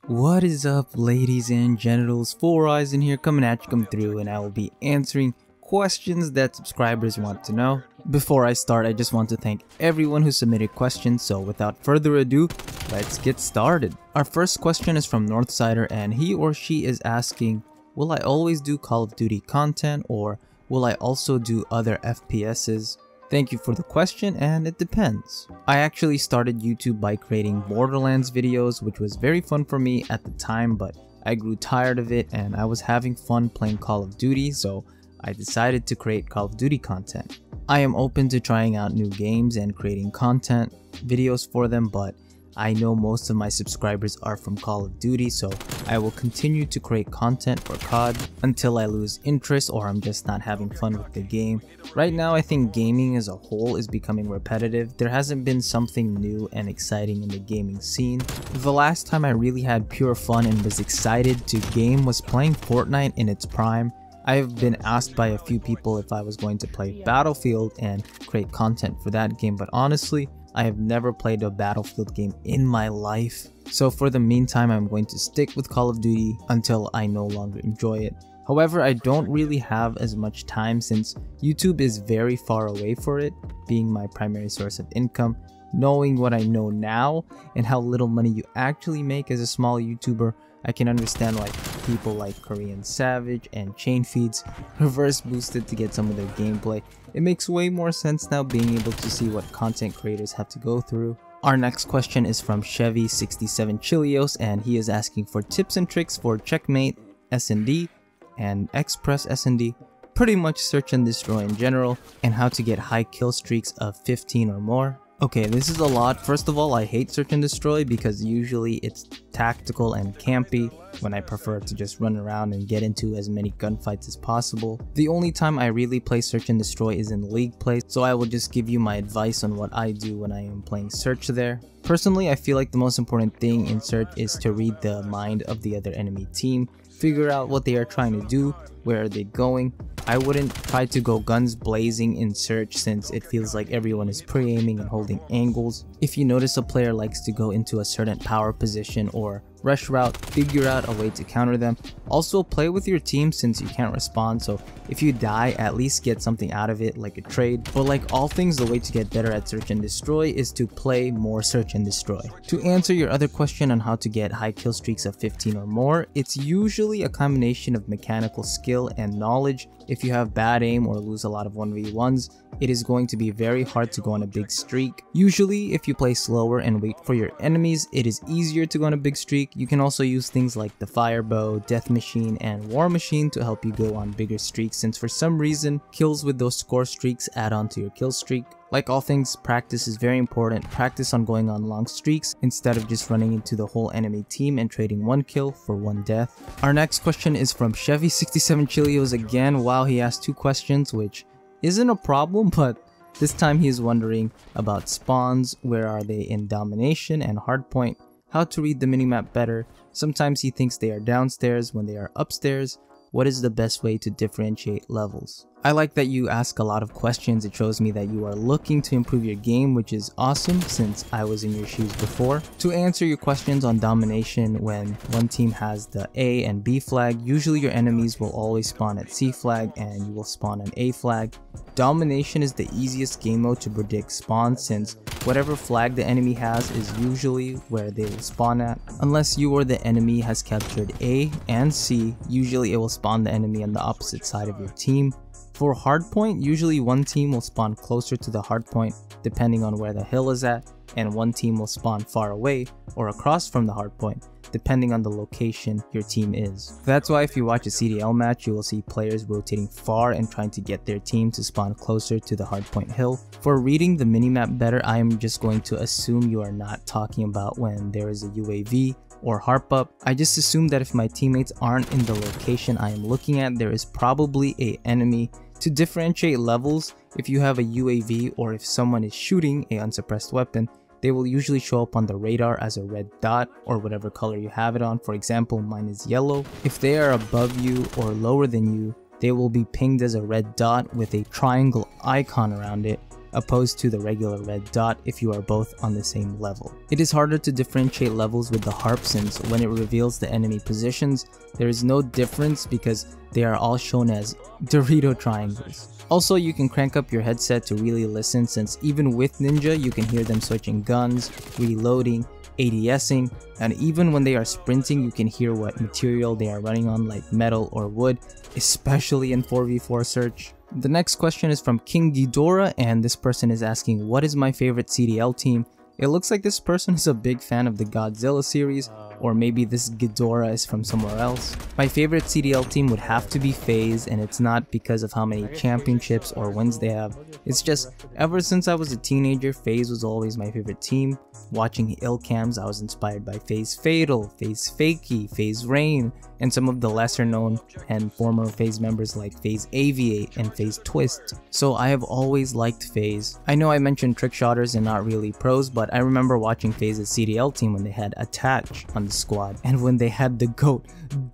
What is up, ladies and genitals? Four Eyes in here coming at you, come through, and I will be answering questions that subscribers want to know. Before I start, I just want to thank everyone who submitted questions, so without further ado, let's get started. Our first question is from Northsider, and he or she is asking, will I always do Call of Duty content, or will I also do other FPSs? Thank you for the question, and it depends. I actually started YouTube by creating Borderlands videos, which was very fun for me at the time, but I grew tired of it and I was having fun playing Call of Duty, so I decided to create Call of Duty content. I am open to trying out new games and creating content videos for them, but I know most of my subscribers are from Call of Duty, so I will continue to create content for COD until I lose interest or I'm just not having fun with the game. Right now, I think gaming as a whole is becoming repetitive. There hasn't been something new and exciting in the gaming scene. The last time I really had pure fun and was excited to game was playing Fortnite in its prime. I have been asked by a few people if I was going to play Battlefield and create content for that game, but honestly, I have never played a Battlefield game in my life. So for the meantime, I'm going to stick with Call of Duty until I no longer enjoy it. However, I don't really have as much time since YouTube is very far away for it, being my primary source of income. Knowing what I know now and how little money you actually make as a small YouTuber, I can understand why people like Korean Savage and Chain Feeds reverse boosted to get some of their gameplay. It makes way more sense now being able to see what content creators have to go through. Our next question is from Chevy67 Chilios, and he is asking for tips and tricks for Checkmate S&D and Express S&D, pretty much search and destroy in general, and how to get high kill streaks of 15 or more. Okay, this is a lot. First of all, I hate search and destroy because usually it's tactical and campy when I prefer to just run around and get into as many gunfights as possible. The only time I really play search and destroy is in league play, so I will just give you my advice on what I do when I am playing search there. Personally, I feel like the most important thing in search is to read the mind of the other enemy team, figure out what they are trying to do, where are they going. I wouldn't try to go guns blazing in search since it feels like everyone is pre-aiming and holding angles. If you notice a player likes to go into a certain power position or rush route, figure out a way to counter them. Also, play with your team since you can't respond, so if you die, at least get something out of it like a trade. But like all things, the way to get better at search and destroy is to play more search and destroy. To answer your other question on how to get high kill streaks of 15 or more, it's usually a combination of mechanical skill and knowledge. If you have bad aim or lose a lot of 1v1s, it is going to be very hard to go on a big streak. Usually, if you play slower and wait for your enemies, it is easier to go on a big streak. You can also use things like the Firebow, Death Machine, and War Machine to help you go on bigger streaks, since for some reason, kills with those score streaks add on to your kill streak. Like all things, practice is very important. Practice on going on long streaks instead of just running into the whole enemy team and trading one kill for one death. Our next question is from Chevy67 Chilios again. Wow, he asked two questions, which isn't a problem, but this time he is wondering about spawns, where are they in domination and hardpoint, how to read the minimap better. Sometimes he thinks they are downstairs when they are upstairs. What is the best way to differentiate levels? I like that you ask a lot of questions. It shows me that you are looking to improve your game, which is awesome since I was in your shoes before. To answer your questions on domination, when one team has the A and B flag, usually your enemies will always spawn at C flag and you will spawn on A flag. Domination is the easiest game mode to predict spawns since whatever flag the enemy has is usually where they will spawn at. Unless you or the enemy has captured A and C, usually it will spawn the enemy on the opposite side of your team. For hardpoint, usually one team will spawn closer to the hardpoint depending on where the hill is at, and one team will spawn far away or across from the hardpoint depending on the location your team is. That's why if you watch a CDL match, you will see players rotating far and trying to get their team to spawn closer to the hardpoint hill. For reading the minimap better, I am just going to assume you are not talking about when there is a UAV or harp up. I just assume that if my teammates aren't in the location I am looking at, there is probably an enemy. To differentiate levels, if you have a UAV or if someone is shooting an unsuppressed weapon, they will usually show up on the radar as a red dot or whatever color you have it on. For example, mine is yellow. If they are above you or lower than you, they will be pinged as a red dot with a triangle icon around it. opposed to the regular red dot if you are both on the same level. It is harder to differentiate levels with the harp since when it reveals the enemy positions, there is no difference because they are all shown as Dorito triangles. Also, you can crank up your headset to really listen since even with Ninja, you can hear them switching guns, reloading, ADSing, and even when they are sprinting, you can hear what material they are running on like metal or wood, especially in 4v4 search. The next question is from King Ghidorah, and this person is asking, what is my favorite CDL team? It looks like this person is a big fan of the Godzilla series, or maybe this Ghidorah is from somewhere else. My favorite CDL team would have to be FaZe, and it's not because of how many championships or wins they have. It's just, ever since I was a teenager, FaZe was always my favorite team. Watching Illcams, I was inspired by FaZe Fatal, FaZe Fakie, FaZe Rain, and some of the lesser known and former FaZe members like FaZe Aviate and FaZe Twist. So I have always liked FaZe. I know I mentioned trickshotters and not really pros, but I remember watching FaZe's CDL team when they had Attach on the squad and when they had the GOAT,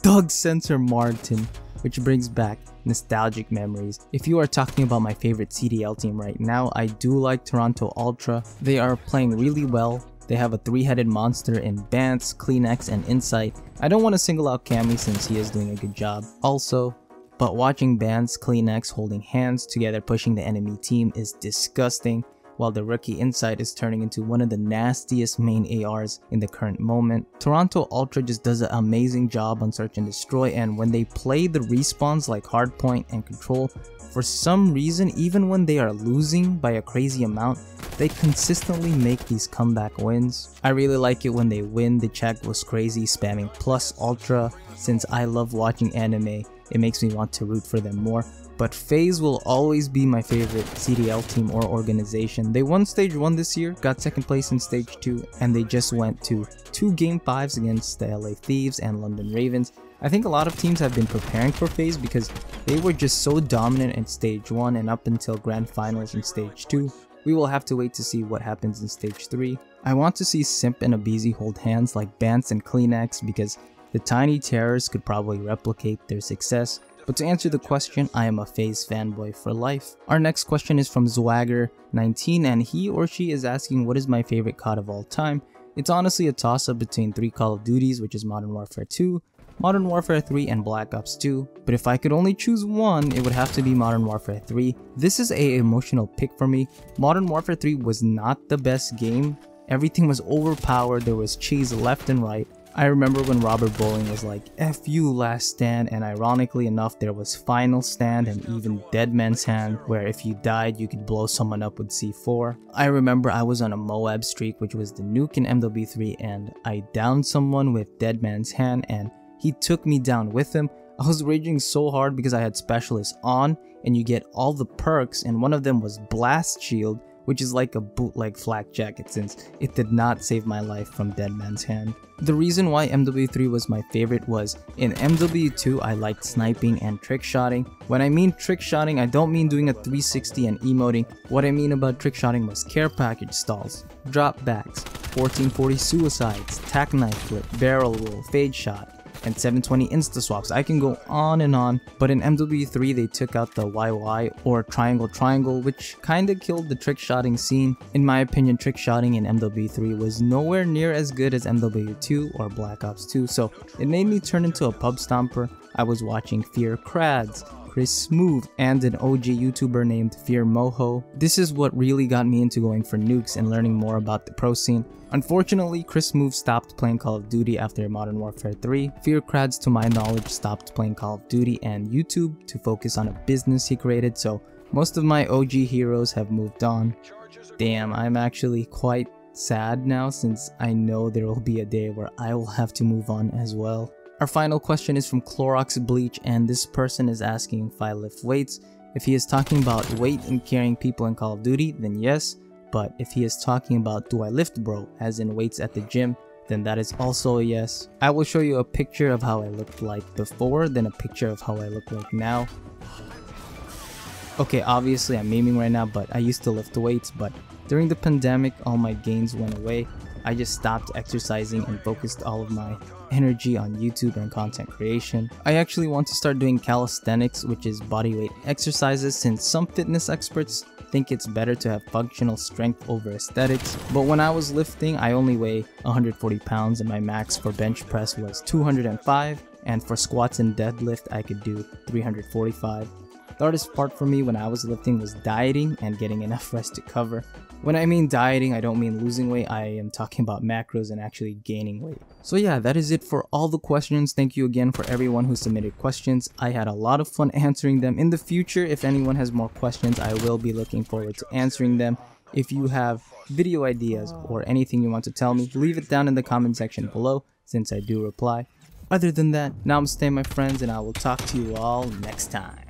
Doug Sensor Martin, which brings back nostalgic memories. If you are talking about my favorite CDL team right now, I do like Toronto Ultra. They are playing really well. They have a three-headed monster in Bance, CleanX, and Insight. I don't want to single out Cammy since he is doing a good job also, but watching Bance, CleanX holding hands together pushing the enemy team is disgusting, while the rookie Insight is turning into one of the nastiest main ARs in the current moment. Toronto Ultra just does an amazing job on search and destroy, and when they play the respawns like Hardpoint and Control, for some reason, even when they are losing by a crazy amount, they consistently make these comeback wins. I really like it when they win. The chat goes crazy spamming plus ultra. Since I love watching anime, it makes me want to root for them more. But FaZe will always be my favorite CDL team or organization. They won stage 1 this year, got second place in stage 2, and they just went to 2 game 5s against the LA Thieves and London Ravens. I think a lot of teams have been preparing for FaZe because they were just so dominant in stage 1 and up until grand finals in stage 2. We will have to wait to see what happens in stage 3. I want to see Simp and Abizi hold hands like Bance and CleanX because the Tiny Terrors could probably replicate their success. But to answer the question, I am a FaZe fanboy for life. Our next question is from Zwagger19, and he or she is asking, what is my favorite COD of all time? It's honestly a toss-up between 3 Call of Duties, which is Modern Warfare 2, Modern Warfare 3, and Black Ops 2. But if I could only choose one, it would have to be Modern Warfare 3. This is an emotional pick for me. Modern Warfare 3 was not the best game. Everything was overpowered, there was cheese left and right. I remember when Robert Bowling was like, F you Last Stand, and ironically enough there was Final Stand and even Dead Man's Hand, where if you died you could blow someone up with C4. I remember I was on a Moab streak, which was the nuke in MW3, and I downed someone with Dead Man's Hand and he took me down with him. I was raging so hard because I had Specialist on and you get all the perks, and one of them was Blast Shield, which is like a bootleg flak jacket since it did not save my life from Dead Man's Hand. The reason why MW3 was my favorite was in MW2 I liked sniping and trickshotting. When I mean trickshotting, I don't mean doing a 360 and emoting. What I mean about trickshotting was care package stalls, drop backs, 1440 suicides, tac knife flip, barrel roll, fade shot, and 720 insta swaps. I can go on, but in MW3 they took out the YY or triangle, which kinda killed the trickshotting scene. In my opinion, trickshotting in MW3 was nowhere near as good as MW2 or Black Ops 2, so it made me turn into a pub stomper. I was watching Fear Krads, Chris Smooth, and an OG YouTuber named Fear Moho. This is what really got me into going for nukes and learning more about the pro scene. Unfortunately, Chris Smooth stopped playing Call of Duty after Modern Warfare 3. Fear Krads, to my knowledge, stopped playing Call of Duty and YouTube to focus on a business he created, so most of my OG heroes have moved on. Damn, I'm actually quite sad now since I know there will be a day where I will have to move on as well. Our final question is from Clorox Bleach, and this person is asking if I lift weights. If he is talking about weight and carrying people in Call of Duty, then yes. But if he is talking about do I lift bro, as in weights at the gym, then that is also a yes. I will show you a picture of how I looked like before, then a picture of how I look like now. Okay, obviously I'm memeing right now, but I used to lift weights, but during the pandemic all my gains went away. I just stopped exercising and focused all of my energy on YouTube and content creation. I actually want to start doing calisthenics, which is bodyweight exercises, since some fitness experts think it's better to have functional strength over aesthetics, but when I was lifting, I only weigh 140 pounds and my max for bench press was 205, and for squats and deadlift I could do 345. The hardest part for me when I was lifting was dieting and getting enough rest to cover. When I mean dieting, I don't mean losing weight, I am talking about macros and actually gaining weight. So yeah, that is it for all the questions. Thank you again for everyone who submitted questions. I had a lot of fun answering them. In the future, if anyone has more questions, I will be looking forward to answering them. If you have video ideas or anything you want to tell me, leave it down in the comment section below, since I do reply. Other than that, namaste my friends, and I will talk to you all next time.